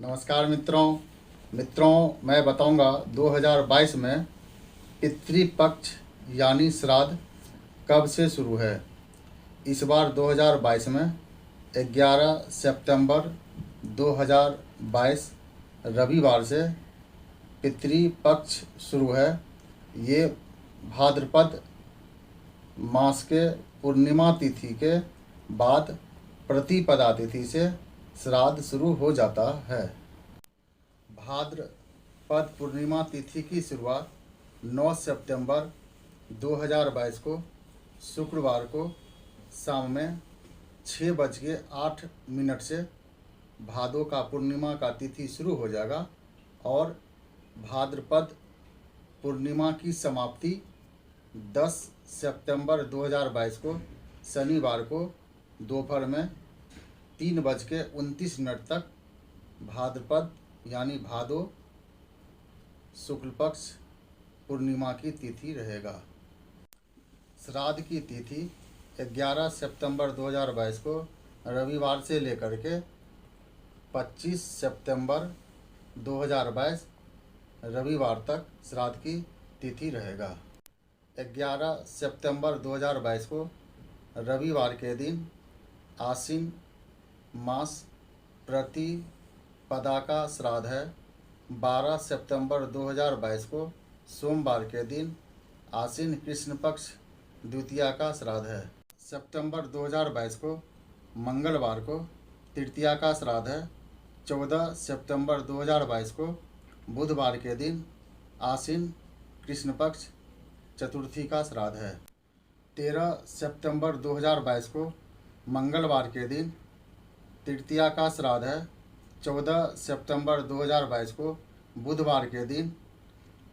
नमस्कार मित्रों मैं बताऊंगा 2022 में पितृपक्ष यानी श्राद्ध कब से शुरू है। इस बार 2022 में 11 सितंबर 2022 रविवार से पितृपक्ष शुरू है। ये भाद्रपद मास के पूर्णिमा तिथि के बाद प्रतिपदा तिथि से श्राद्ध शुरू हो जाता है। भाद्रपद पूर्णिमा तिथि की शुरुआत 9 सितंबर 2022 को शुक्रवार को शाम में 6:08 से भादों का पूर्णिमा का तिथि शुरू हो जाएगा और भाद्रपद पूर्णिमा की समाप्ति 10 सितंबर 2022 को शनिवार को दोपहर में 3:29 तक भाद्रपद यानी भादो शुक्ल पक्ष पूर्णिमा की तिथि रहेगा। श्राद्ध की तिथि 11 सितंबर 2022 को रविवार से लेकर के 25 सितंबर 2022 रविवार तक श्राद्ध की तिथि रहेगा। 11 सितंबर 2022 को रविवार के दिन आश्विन मास प्रतिपदा का श्राद्ध है। 12 सितंबर 2022 को सोमवार के दिन आश्विन कृष्ण पक्ष द्वितीया का श्राद्ध है। सितंबर 2022 को मंगलवार को तृतीया का श्राद्ध है। 14 सितंबर 2022 को बुधवार के दिन आश्विन कृष्ण पक्ष चतुर्थी का श्राद्ध है। 13 सितंबर 2022 को मंगलवार के दिन तृतीया का श्राद्ध है। 14 सितंबर 2022 को बुधवार के दिन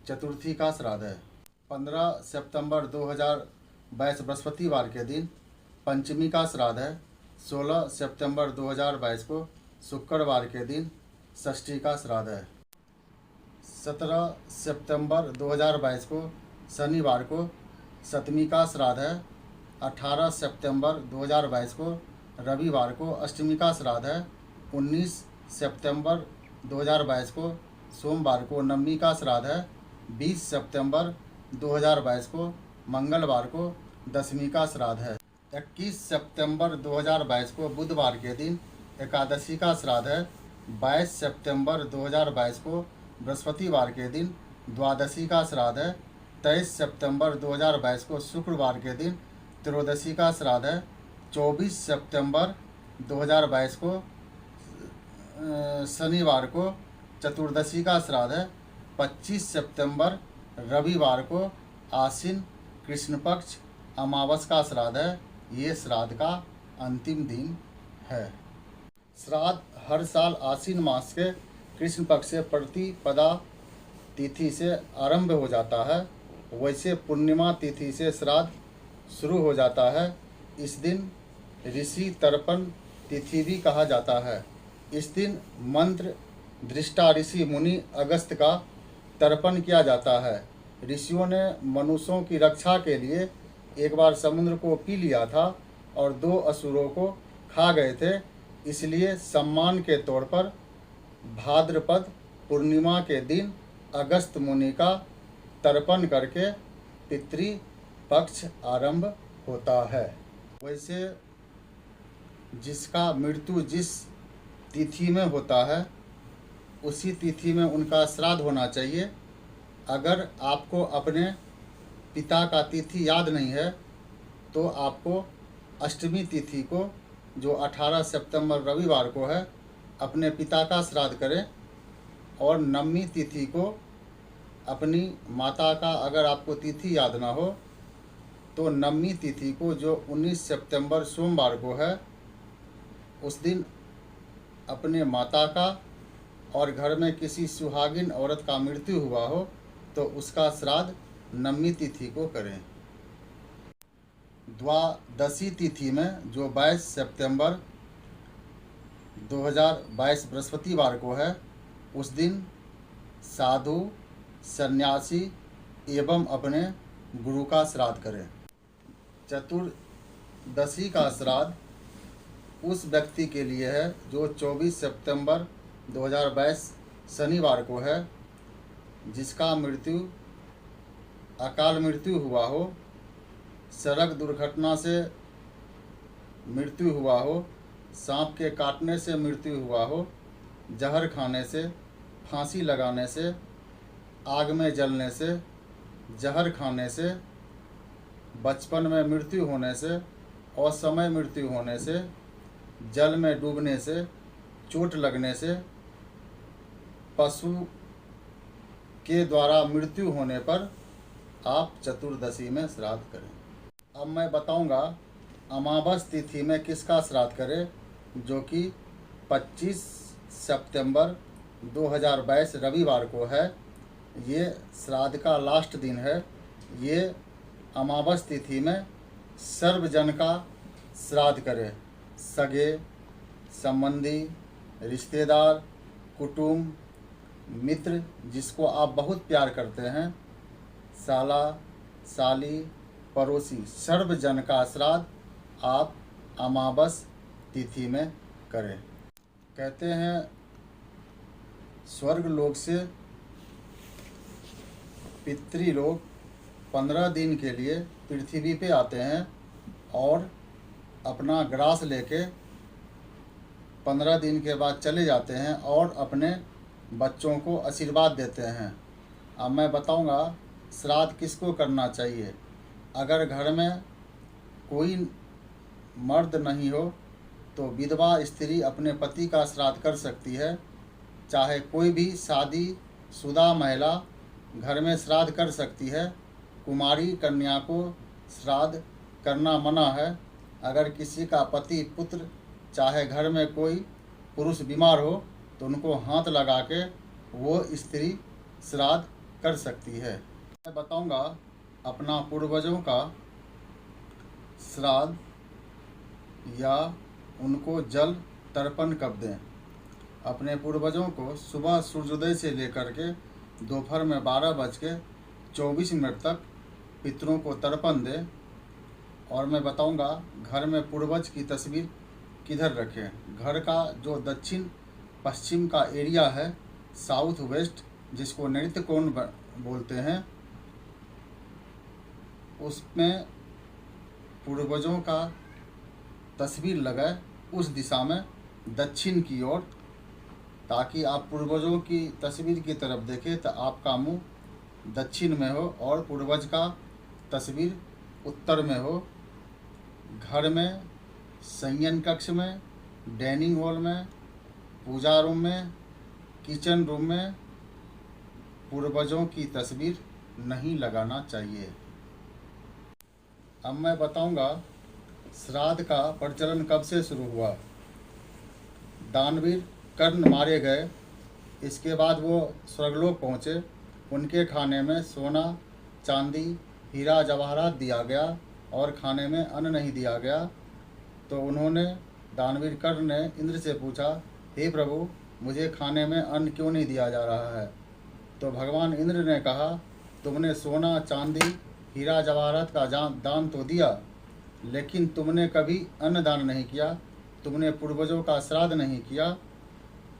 चतुर्थी का श्राद्ध है। 15 सितंबर 2022 बृहस्पतिवार के दिन पंचमी का श्राद्ध है। 16 सितंबर 2022 को शुक्रवार के दिन षष्ठी का श्राद्ध है। 17 सितंबर 2022 को शनिवार को सप्तमी का श्राद्ध है। 18 सितंबर 2022 को रविवार को अष्टमी का श्राद्ध है। 19 सितंबर 2022 को सोमवार को नवमी का श्राद्ध है। 20 सितंबर 2022 को मंगलवार को दशमी का श्राद्ध है। 21 सितंबर 2022 को बुधवार के दिन एकादशी का श्राद्ध है। 22 सितंबर 2022 को बृहस्पतिवार के दिन द्वादशी का श्राद्ध है। 23 सितंबर 2022 को शुक्रवार के दिन त्रयोदशी का श्राद्ध है। 24 सितंबर 2022 को शनिवार को चतुर्दशी का श्राद्ध है। 25 सितंबर रविवार को आश्विन कृष्ण पक्ष अमावस का श्राद्ध है। ये श्राद्ध का अंतिम दिन है। श्राद्ध हर साल आश्विन मास के कृष्ण पक्ष से प्रतिपदा तिथि से आरंभ हो जाता है। वैसे पूर्णिमा तिथि से श्राद्ध शुरू हो जाता है। इस दिन ऋषि तर्पण तिथि भी कहा जाता है। इस दिन मंत्र दृष्टा ऋषि मुनि अगस्त का तर्पण किया जाता है। ऋषियों ने मनुष्यों की रक्षा के लिए एक बार समुद्र को पी लिया था और 2 असुरों को खा गए थे। इसलिए सम्मान के तौर पर भाद्रपद पूर्णिमा के दिन अगस्त मुनि का तर्पण करके पितृपक्ष आरंभ होता है। वैसे जिसका मृत्यु जिस तिथि में होता है उसी तिथि में उनका श्राद्ध होना चाहिए। अगर आपको अपने पिता का तिथि याद नहीं है तो आपको अष्टमी तिथि को जो 18 सितंबर रविवार को है अपने पिता का श्राद्ध करें और नवमी तिथि को अपनी माता का, अगर आपको तिथि याद ना हो तो नवमी तिथि को जो 19 सितंबर सोमवार को है उस दिन अपने माता का, और घर में किसी सुहागिन औरत का मृत्यु हुआ हो तो उसका श्राद्ध नवमी तिथि को करें। द्वादशी तिथि में जो 22 सितंबर 2022 बृहस्पतिवार को है उस दिन साधु सन्यासी एवं अपने गुरु का श्राद्ध करें। चतुर्दशी का श्राद्ध उस व्यक्ति के लिए है जो 24 सितंबर 2022 शनिवार को है, जिसका अकाल मृत्यु हुआ हो, सड़क दुर्घटना से मृत्यु हुआ हो, सांप के काटने से मृत्यु हुआ हो, जहर खाने से, फांसी लगाने से, आग में जलने से, जहर खाने से, बचपन में मृत्यु होने से, असमय मृत्यु होने से, जल में डूबने से, चोट लगने से, पशु के द्वारा मृत्यु होने पर आप चतुर्दशी में श्राद्ध करें। अब मैं बताऊंगा अमावस तिथि में किसका श्राद्ध करें, जो कि 25 सितंबर 2022 रविवार को है। ये श्राद्ध का लास्ट दिन है। ये अमावस तिथि में सर्वजन का श्राद्ध करें। सगे संबंधी, रिश्तेदार, कुटुंब, मित्र जिसको आप बहुत प्यार करते हैं, साला, साली, पड़ोसी, सर्वजन का श्राद्ध आप अमावस तिथि में करें। कहते हैं स्वर्ग लोक से पितृलोक 15 दिन के लिए पृथ्वी पे आते हैं और अपना ग्रास लेके 15 दिन के बाद चले जाते हैं और अपने बच्चों को आशीर्वाद देते हैं। अब मैं बताऊंगा श्राद्ध किसको करना चाहिए। अगर घर में कोई मर्द नहीं हो तो विधवा स्त्री अपने पति का श्राद्ध कर सकती है। चाहे कोई भी शादीशुदा महिला घर में श्राद्ध कर सकती है। कुमारी कन्या को श्राद्ध करना मना है। अगर किसी का पति, पुत्र, चाहे घर में कोई पुरुष बीमार हो तो उनको हाथ लगा के वो स्त्री श्राद्ध कर सकती है। मैं बताऊंगा अपना पूर्वजों का श्राद्ध या उनको जल तर्पण कब दें। अपने पूर्वजों को सुबह सूर्योदय से लेकर के दोपहर में 12:24 तक पितरों को तर्पण दें। और मैं बताऊंगा घर में पूर्वज की तस्वीर किधर रखें। घर का जो दक्षिण पश्चिम का एरिया है, साउथ वेस्ट, जिसको नृत्य कोण बोलते हैं, उसमें पूर्वजों का तस्वीर लगाए उस दिशा में दक्षिण की ओर, ताकि आप पूर्वजों की तस्वीर की तरफ देखें तो आपका मुंह दक्षिण में हो और पूर्वज का तस्वीर उत्तर में हो। घर में, शयन कक्ष में, डाइनिंग हॉल में, पूजा रूम में, किचन रूम में पूर्वजों की तस्वीर नहीं लगाना चाहिए। अब मैं बताऊंगा श्राद्ध का प्रचलन कब से शुरू हुआ। दानवीर कर्ण मारे गए, इसके बाद वो स्वर्गलोक पहुँचे। उनके खाने में सोना, चांदी, हीरा जवाहरात दिया गया और खाने में अन्न नहीं दिया गया। तो उन्होंने, दानवीर कर्ण ने इंद्र से पूछा, हे प्रभु, मुझे खाने में अन्न क्यों नहीं दिया जा रहा है। तो भगवान इंद्र ने कहा, तुमने सोना, चांदी, हीरा जवाहरात का दान तो दिया, लेकिन तुमने कभी अन्न दान नहीं किया, तुमने पूर्वजों का श्राद्ध नहीं किया,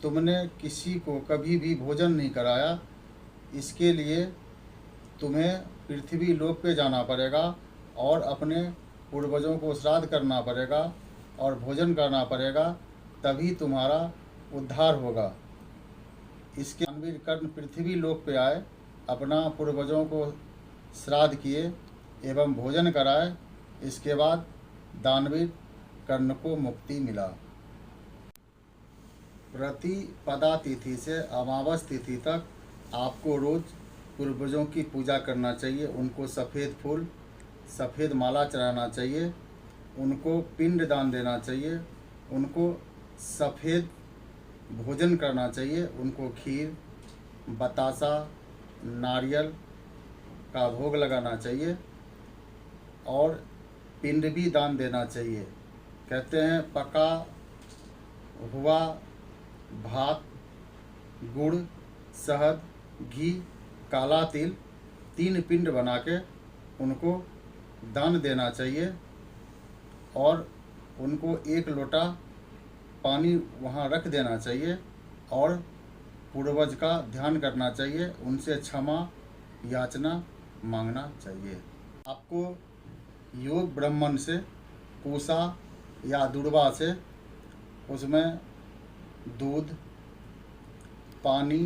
तुमने किसी को कभी भी भोजन नहीं कराया। इसके लिए तुम्हें पृथ्वी लोक पे जाना पड़ेगा और अपने पूर्वजों को श्राद्ध करना पड़ेगा और भोजन करना पड़ेगा, तभी तुम्हारा उद्धार होगा। इसके दानवीर कर्ण पृथ्वी लोक पे आए, अपना पूर्वजों को श्राद्ध किए एवं भोजन कराए। इसके बाद दानवीर कर्ण को मुक्ति मिला। प्रतिपदा तिथि से अमावस तिथि तक आपको रोज पूर्वजों की पूजा करना चाहिए। उनको सफ़ेद फूल, सफ़ेद माला चढ़ाना चाहिए, उनको पिंड दान देना चाहिए, उनको सफ़ेद भोजन करना चाहिए, उनको खीर, बतासा, नारियल का भोग लगाना चाहिए और पिंड भी दान देना चाहिए। कहते हैं पका हुआ भात, गुड़, शहद, घी, काला तिल, 3 पिंड बना के उनको दान देना चाहिए और उनको 1 लोटा पानी वहाँ रख देना चाहिए और पूर्वज का ध्यान करना चाहिए, उनसे क्षमा याचना मांगना चाहिए। आपको योग ब्राह्मण से पूसा या दुर्वा से उसमें दूध, पानी,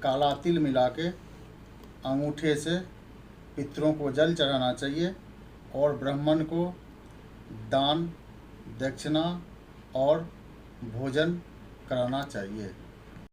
काला तिल मिला के अंगूठे से पितरों को जल चढ़ाना चाहिए और ब्राह्मण को दान, दक्षिणा और भोजन कराना चाहिए।